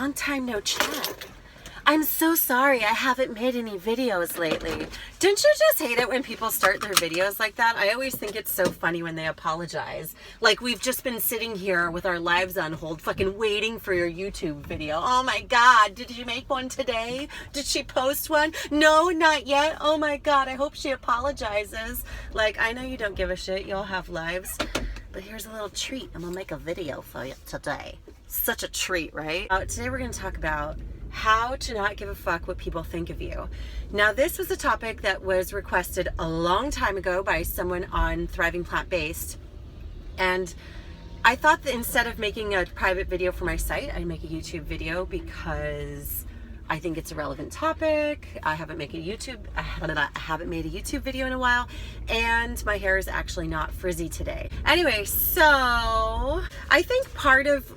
long time no chat. I'm so sorry I haven't made any videos lately. Don't you just hate it when people start their videos like that? I always think it's so funny when they apologize. Like we've just been sitting here with our lives on hold, fucking waiting for your YouTube video. Oh my God, did you make one today? Did she post one? No, not yet. Oh my God, I hope she apologizes. Like, I know you don't give a shit. Y'all have lives. But here's a little treat. I'm gonna make a video for you today. Such a treat, right? Today we're gonna talk about how to not give a fuck what people think of you. Now, this was a topic that was requested a long time ago by someone on Thriving Plant-Based. And I thought that instead of making a private video for my site, I'd make a YouTube video because I think it's a relevant topic. I haven't made a YouTube video in a while, and my hair is actually not frizzy today. Anyway, so I think part of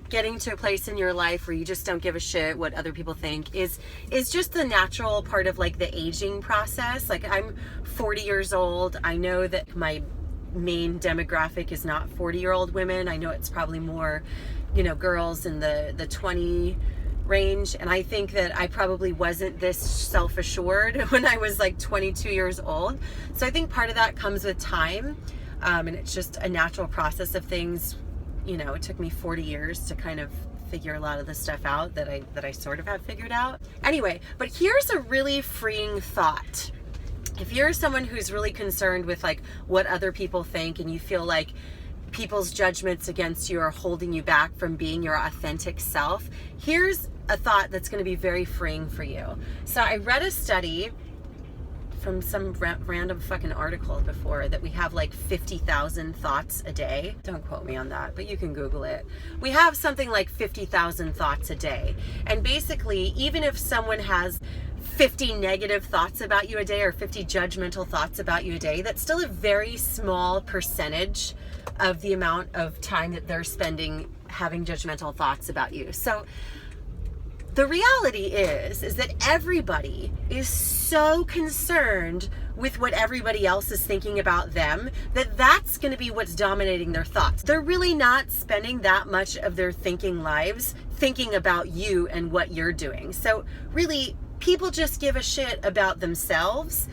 getting to a place in your life where you just don't give a shit what other people think is just the natural part of like the aging process. Like, I'm 40 years old. I know that my main demographic is not 40-year-old women. I know it's probably more, you know, girls in the 20 range, and I think that I probably wasn't this self-assured when I was like 22 years old. So I think part of that comes with time, and it's just a natural process of things. You know, it took me 40 years to kind of figure a lot of the stuff out that I sort of have figured out. Anyway, but here's a really freeing thought. If you're someone who's really concerned with like what other people think, and you feel like people's judgments against you are holding you back from being your authentic self, here's a thought that's going to be very freeing for you. So I read a study from some random fucking article before that we have like 50,000 thoughts a day. Don't quote me on that, but you can Google it. We have something like 50,000 thoughts a day. And basically, even if someone has 50 negative thoughts about you a day or 50 judgmental thoughts about you a day, that's still a very small percentage of the amount of time that they're spending having judgmental thoughts about you. So the reality is that everybody is so concerned with what everybody else is thinking about them that that's going to be what's dominating their thoughts. They're really not spending that much of their thinking lives thinking about you and what you're doing. So really, people just give a shit about themselves,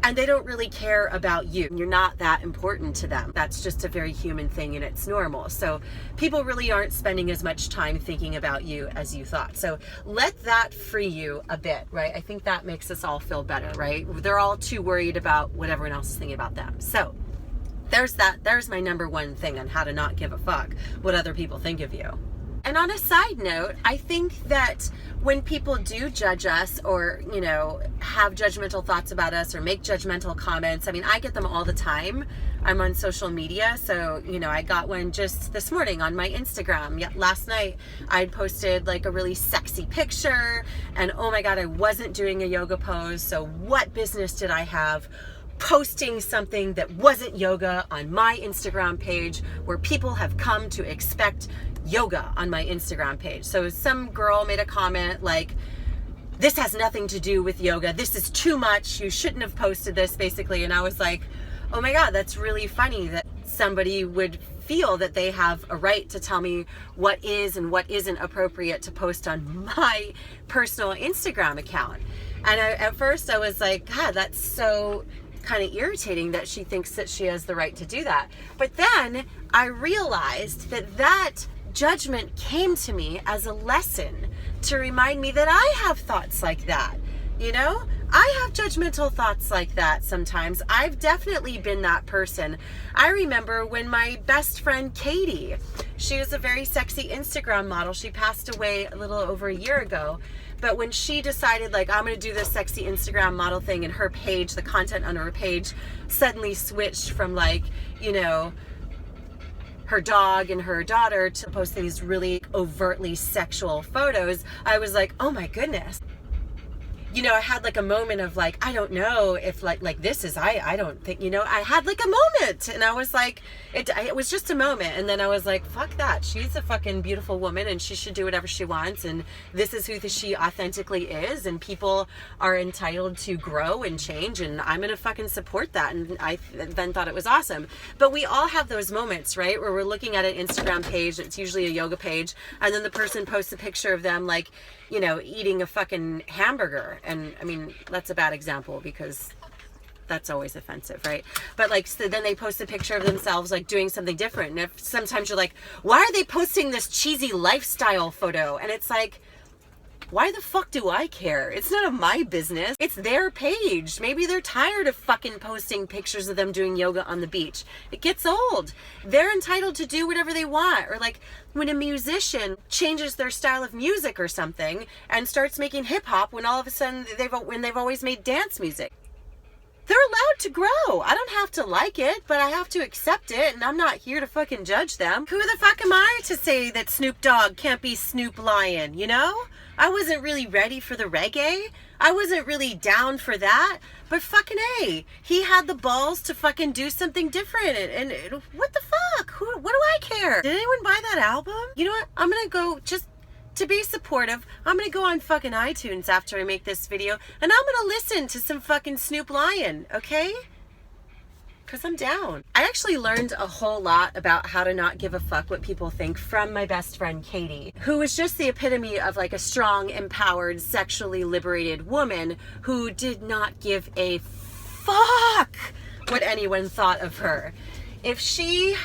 and they don't really care about you. You're not that important to them. That's just a very human thing, and it's normal. So people really aren't spending as much time thinking about you as you thought. So let that free you a bit, right? I think that makes us all feel better, right? They're all too worried about what everyone else is thinking about them. So there's that. There's my number one thing on how to not give a fuck what other people think of you. And on a side note, I think that when people do judge us or, you know, have judgmental thoughts about us or make judgmental comments, I mean, I get them all the time. I'm on social media. So, you know, I got one just this morning on my Instagram. Yeah, last night I posted like a really sexy picture, and oh my God, I wasn't doing a yoga pose. So what business did I have posting something that wasn't yoga on my Instagram page, where people have come to expect yoga on my Instagram page? So some girl made a comment like, this has nothing to do with yoga. This is too much. You shouldn't have posted this, basically. And I was like, oh my God, that's really funny that somebody would feel that they have a right to tell me what is and what isn't appropriate to post on my personal Instagram account. And at first I was like, God, that's so kind of irritating that she thinks that she has the right to do that. But then I realized that judgment came to me as a lesson to remind me that I have thoughts like that. You know, I have judgmental thoughts like that sometimes. I've definitely been that person. I remember when my best friend Katie, she was a very sexy Instagram model. She passed away a little over a year ago. But when she decided, like, I'm going to do this sexy Instagram model thing, and her page, the content on her page suddenly switched from, like, you know, her dog and her daughter to posting these really overtly sexual photos, I was like, oh my goodness. you know, I had like a moment of like, I don't know if like this is, I don't think, you know, I had like a moment, and I was like, it was just a moment. And then I was like, fuck that. She's a fucking beautiful woman and she should do whatever she wants. And this is who she authentically is. And people are entitled to grow and change. And I'm going to fucking support that. And I then thought it was awesome. But we all have those moments, right? Where we're looking at an Instagram page. It's usually a yoga page. And then the person posts a picture of them like, you know, eating a fucking hamburger. And I mean, that's a bad example because that's always offensive, right? But like, so then they post a picture of themselves like doing something different. And if sometimes you're like, why are they posting this cheesy lifestyle photo? And it's like, why the fuck do I care? It's none of my business. It's their page. Maybe they're tired of fucking posting pictures of them doing yoga on the beach. It gets old. They're entitled to do whatever they want. Or like when a musician changes their style of music or something and starts making hip hop when all of a sudden they've always made dance music. They're allowed to grow. I don't have to like it, but I have to accept it, and I'm not here to fucking judge them. Who the fuck am I to say that Snoop Dogg can't be Snoop Lion, you know? I wasn't really ready for the reggae. I wasn't really down for that. But fucking A, he had the balls to fucking do something different. And what the fuck? What do I care? Did anyone buy that album? You know what? I'm gonna go just to be supportive. I'm gonna go on fucking iTunes after I make this video and I'm gonna listen to some fucking Snoop Lion, okay? Because I'm down. I actually learned a whole lot about how to not give a fuck what people think from my best friend Katie, who was just the epitome of like a strong, empowered, sexually liberated woman who did not give a fuck what anyone thought of her. If she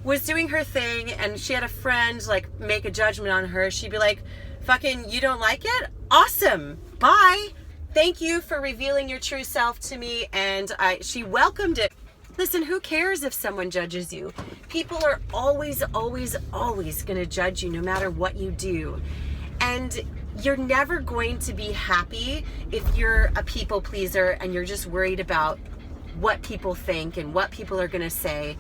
was doing her thing and she had a friend like make a judgment on her, she'd be like, fucking, you don't like it? Awesome. Bye. Thank you for revealing your true self to me. And she welcomed it. Listen, who cares if someone judges you? People are always going to judge you no matter what you do. And you're never going to be happy if you're a people pleaser and you're just worried about what people think and what people are going to say.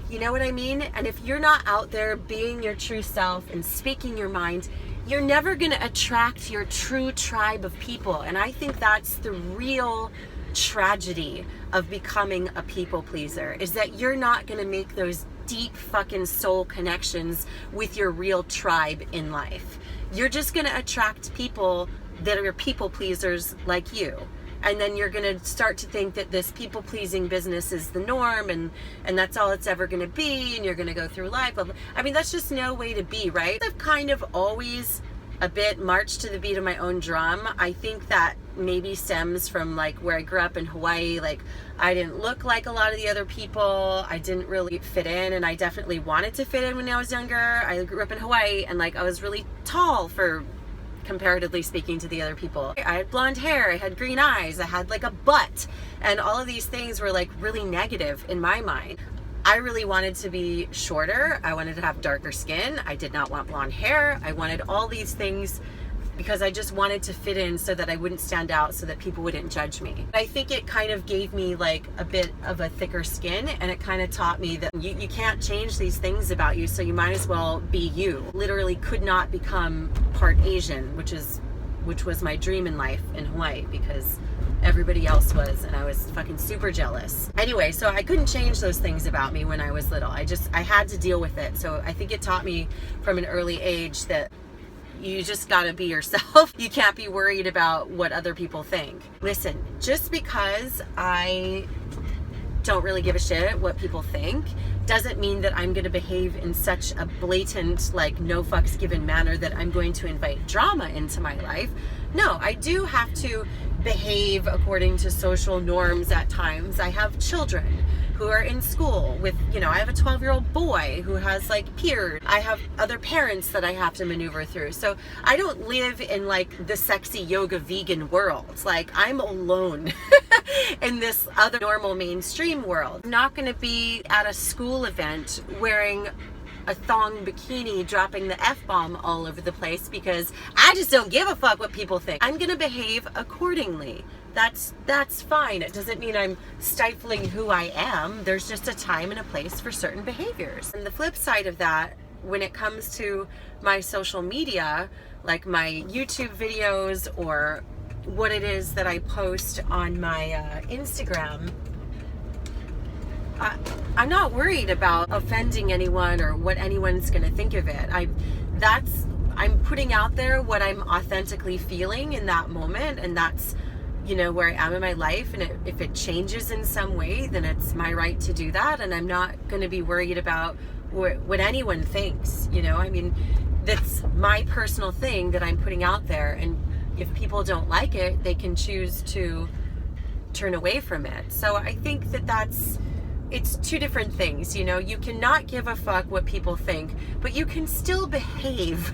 You know what I mean? And if you're not out there being your true self and speaking your mind, you're never going to attract your true tribe of people. And I think that's the real tragedy of becoming a people pleaser, is that you're not going to make those deep fucking soul connections with your real tribe in life. You're just going to attract people that are people pleasers like you. And then you're going to start to think that this people pleasing business is the norm and that's all it's ever going to be. And you're going to go through life. I mean, that's just no way to be, right? I've kind of always a bit marched to the beat of my own drum. I think that maybe stems from like where I grew up in Hawaii. Like I didn't look like a lot of the other people. I didn't really fit in, and I definitely wanted to fit in when I was younger. I grew up in Hawaii and like I was really tall for comparatively speaking to the other people. I had blonde hair, I had green eyes, I had like a butt, and all of these things were like really negative in my mind. I really wanted to be shorter. I wanted to have darker skin. I did not want blonde hair. I wanted all these things because I just wanted to fit in so that I wouldn't stand out, so that people wouldn't judge me. I think it kind of gave me like a bit of a thicker skin, and it kind of taught me that you can't change these things about you, so you might as well be you. Literally could not become part Asian, which was my dream in life in Hawaii, because everybody else was, and I was fucking super jealous. Anyway, so I couldn't change those things about me when I was little. I had to deal with it. So I think it taught me from an early age that you just gotta be yourself. You can't be worried about what other people think. Listen, just because I don't really give a shit what people think doesn't mean that I'm gonna behave in such a blatant, like, no fucks given manner that I'm going to invite drama into my life. No, I do have to behave according to social norms at times. I have children who are in school with, I have a 12-year-old boy who has like peers. I have other parents that I have to maneuver through. So I don't live in like the sexy yoga vegan world. Like I'm alone in this other normal mainstream world. I'm not going to be at a school event wearing a thong bikini dropping the F-bomb all over the place because I just don't give a fuck what people think. I'm gonna behave accordingly. That's fine. It doesn't mean I'm stifling who I am. There's just a time and a place for certain behaviors. And the flip side of that, when it comes to my social media, like my YouTube videos or what it is that I post on my Instagram, I'm not worried about offending anyone or what anyone's going to think of it. I'm putting out there what I'm authentically feeling in that moment, and that's, you know, where I am in my life. And if it changes in some way, then it's my right to do that, and I'm not going to be worried about what anyone thinks. You know, I mean, that's my personal thing that I'm putting out there, and if people don't like it, they can choose to turn away from it. So I think it's two different things. You know, you cannot give a fuck what people think, but you can still behave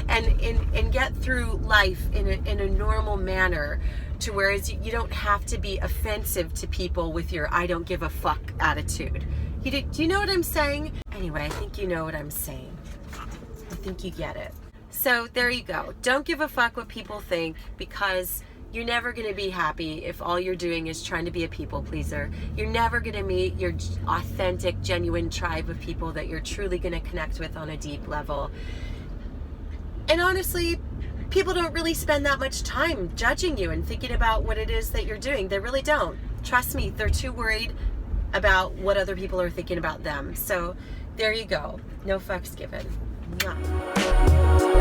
and get through life in a normal manner, to whereas you don't have to be offensive to people with your I don't give a fuck attitude. Do you know what I'm saying? Anyway, I think you know what I'm saying. I think you get it. So there you go. Don't give a fuck what people think, because you're never going to be happy if all you're doing is trying to be a people pleaser. You're never going to meet your authentic, genuine tribe of people that you're truly going to connect with on a deep level. And honestly, people don't really spend that much time judging you and thinking about what it is that you're doing. They really don't. Trust me, they're too worried about what other people are thinking about them. So there you go. No fucks given. Mwah.